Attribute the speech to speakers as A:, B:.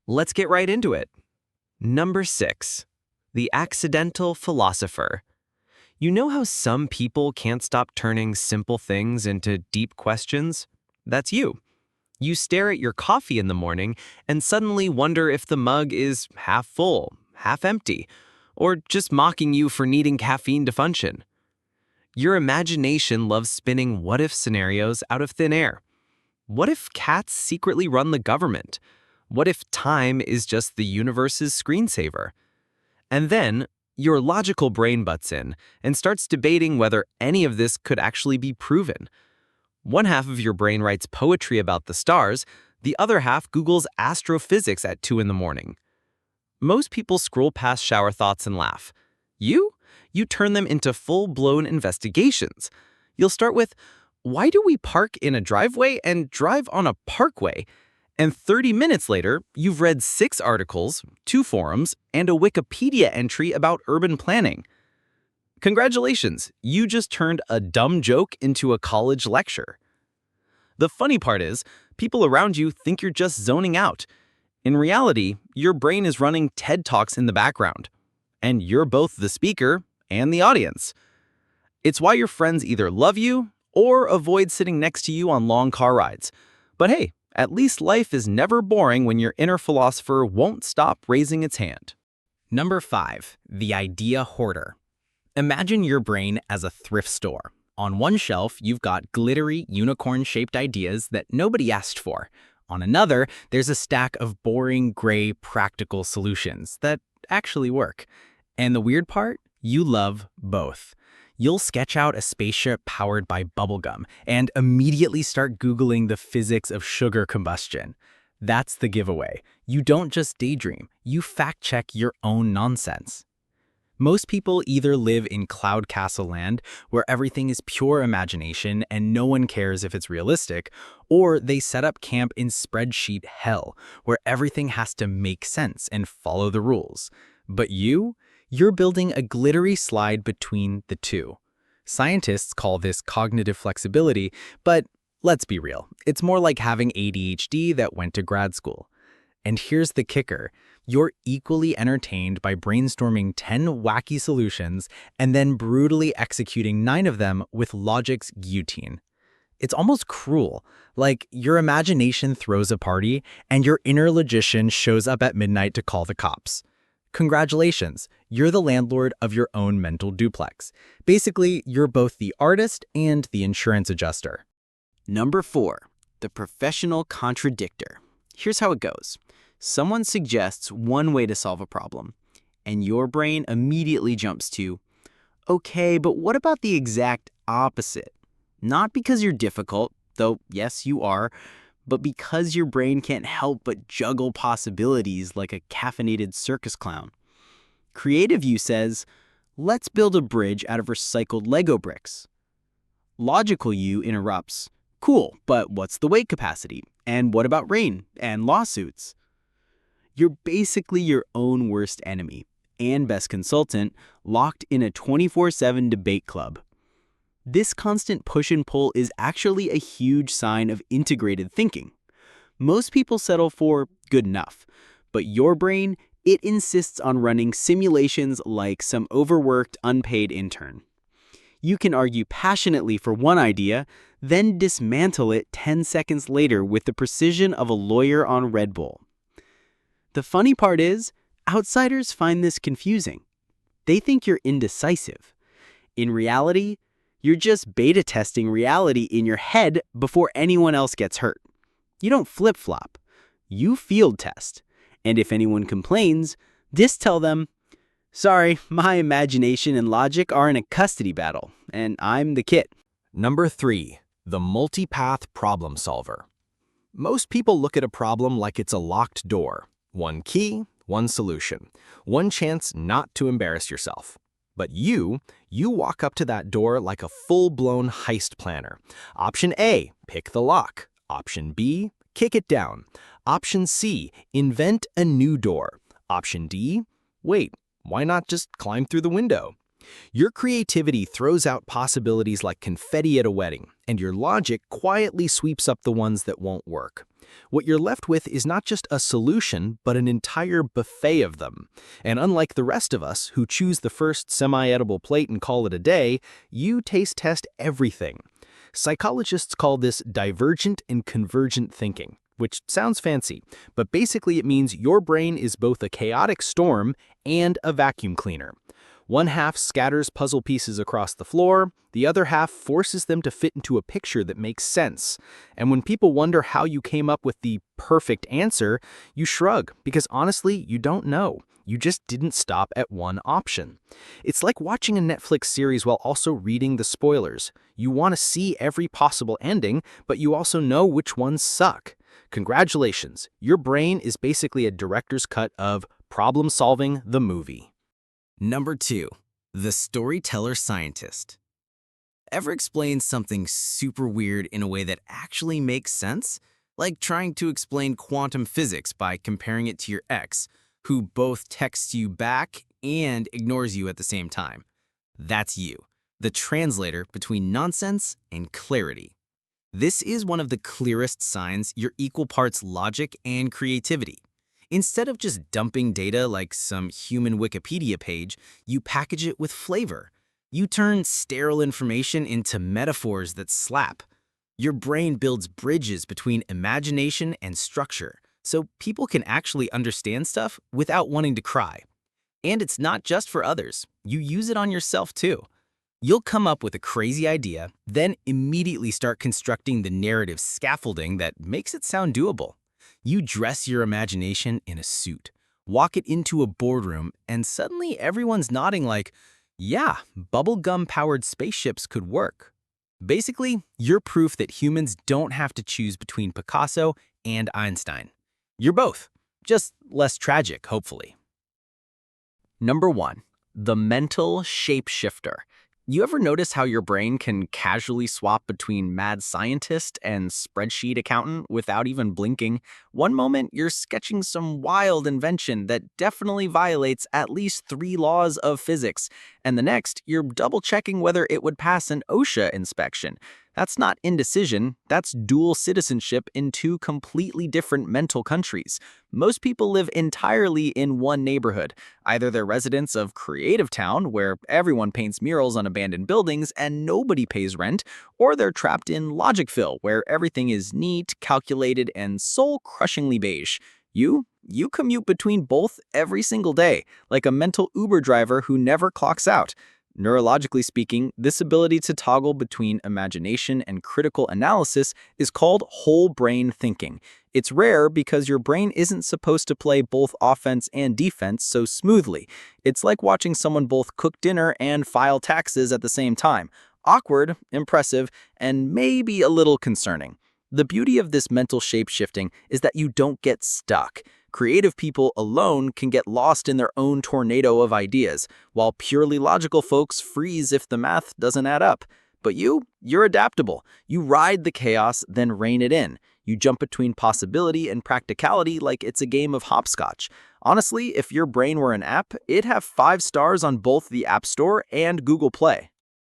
A: Let's get right into it. Number 6. The accidental philosopher. You know how some people can't stop turning simple things into deep questions? That's you. You stare at your coffee in the morning and suddenly wonder if the mug is half full, half empty, or just mocking you for needing caffeine to function. Your imagination loves spinning what-if scenarios out of thin air. What if cats secretly run the government? What if time is just the universe's screensaver? And then, your logical brain butts in and starts debating whether any of this could actually be proven. One half of your brain writes poetry about the stars, the other half Googles astrophysics at 2 in the morning. Most people scroll past shower thoughts and laugh. You turn them into full-blown investigations. You'll start with, why do we park in a driveway and drive on a parkway? And 30 minutes later, you've read 6 articles, 2 forums, and a Wikipedia entry about urban planning. Congratulations, you just turned a dumb joke into a college lecture. The funny part is, people around you think you're just zoning out. In reality, your brain is running TED Talks in the background. And you're both the speaker and the audience. It's why your friends either love you or avoid sitting next to you on long car rides. But hey, at least life is never boring when your inner philosopher won't stop raising its hand. Number 5. The idea hoarder. Imagine your brain as a thrift store. On one shelf, you've got glittery, unicorn-shaped ideas that nobody asked for. On another, there's a stack of boring, gray, practical solutions that actually work. And the weird part? You love both. You'll sketch out a spaceship powered by bubblegum and immediately start Googling the physics of sugar combustion. That's the giveaway. You don't just daydream, you fact-check your own nonsense. Most people either live in Cloud Castle land, where everything is pure imagination and no one cares if it's realistic, or they set up camp in spreadsheet hell, where everything has to make sense and follow the rules. But you're building a glittery slide between the two. Scientists call this cognitive flexibility, but let's be real, it's more like having ADHD that went to grad school. And here's the kicker. You're equally entertained by brainstorming 10 wacky solutions and then brutally executing 9 of them with logic's guillotine. It's almost cruel, like your imagination throws a party and your inner logician shows up at midnight to call the cops. Congratulations, you're the landlord of your own mental duplex. Basically, you're both the artist and the insurance adjuster.
B: Number 4. The professional contradictor. Here's how it goes. Someone suggests one way to solve a problem, and your brain immediately jumps to, okay, but what about the exact opposite? Not because you're difficult, though yes, you are, but because your brain can't help but juggle possibilities like a caffeinated circus clown. Creative you says, let's build a bridge out of recycled Lego bricks. Logical you interrupts, cool, but what's the weight capacity? And what about rain and lawsuits? You're basically your own worst enemy and best consultant, locked in a 24/7 debate club. This constant push and pull is actually a huge sign of integrated thinking. Most people settle for good enough, but your brain, it insists on running simulations like some overworked, unpaid intern. You can argue passionately for one idea, then dismantle it 10 seconds later with the precision of a lawyer on Red Bull. The funny part is, outsiders find this confusing. They think you're indecisive. In reality, you're just beta testing reality in your head before anyone else gets hurt. You don't flip-flop. You field test. And if anyone complains, just tell them, sorry, my imagination and logic are in a custody battle, and I'm the kit.
A: Number 3. The multipath problem solver. Most people look at a problem like it's a locked door. One key, one solution. One chance not to embarrass yourself. But you walk up to that door like a full-blown heist planner. Option A, pick the lock. Option B, kick it down. Option C, invent a new door. Option D, wait, why not just climb through the window? Your creativity throws out possibilities like confetti at a wedding, and your logic quietly sweeps up the ones that won't work.
C: What you're left with is not just a solution, but an entire buffet of them. And unlike the rest of us, who choose the first semi-edible plate and call it a day, you taste test everything. Psychologists call this divergent and convergent thinking, which sounds fancy, but basically it means your brain is both a chaotic storm and a vacuum cleaner. One half scatters puzzle pieces across the floor, the other half forces them to fit into a picture that makes sense. And when people wonder how you came up with the perfect answer, you shrug, because honestly, you don't know. You just didn't stop at one option. It's like watching a Netflix series while also reading the spoilers. You want to see every possible ending, but you also know which ones suck. Congratulations, your brain is basically a director's cut of Problem Solving the Movie.
B: Number 2, the storyteller scientist. Ever explain something super weird in a way that actually makes sense? Like trying to explain quantum physics by comparing it to your ex, who both texts you back and ignores you at the same time. That's you, the translator between nonsense and clarity. This is one of the clearest signs you're equal parts logic and creativity. Instead of just dumping data like some human Wikipedia page, you package it with flavor. You turn sterile information into metaphors that slap. Your brain builds bridges between imagination and structure, so people can actually understand stuff without wanting to cry. And it's not just for others. You use it on yourself too. You'll come up with a crazy idea, then immediately start constructing the narrative scaffolding that makes it sound doable. You dress your imagination in a suit, walk it into a boardroom, and suddenly everyone's nodding like, yeah, bubblegum-powered spaceships could work. Basically, you're proof that humans don't have to choose between Picasso and Einstein. You're both, just less tragic, hopefully.
A: Number 1, the mental shapeshifter. You ever notice how your brain can casually swap between mad scientist and spreadsheet accountant without even blinking? One moment, you're sketching some wild invention that definitely violates at least 3 laws of physics, and the next, you're double-checking whether it would pass an OSHA inspection. That's not indecision, that's dual citizenship in 2 completely different mental countries. Most people live entirely in one neighborhood. Either they're residents of Creative Town, where everyone paints murals on abandoned buildings and nobody pays rent, or they're trapped in Logicville, where everything is neat, calculated, and soul-crushingly beige. You commute between both every single day, like a mental Uber driver who never clocks out. Neurologically speaking, this ability to toggle between imagination and critical analysis is called whole brain thinking. It's rare because your brain isn't supposed to play both offense and defense so smoothly. It's like watching someone both cook dinner and file taxes at the same time. Awkward, impressive, and maybe a little concerning. The beauty of this mental shape-shifting is that you don't get stuck. Creative people alone can get lost in their own tornado of ideas, while purely logical folks freeze if the math doesn't add up. But you're adaptable. You ride the chaos, then rein it in. You jump between possibility and practicality like it's a game of hopscotch. Honestly, if your brain were an app, it'd have 5 stars on both the App Store and Google Play.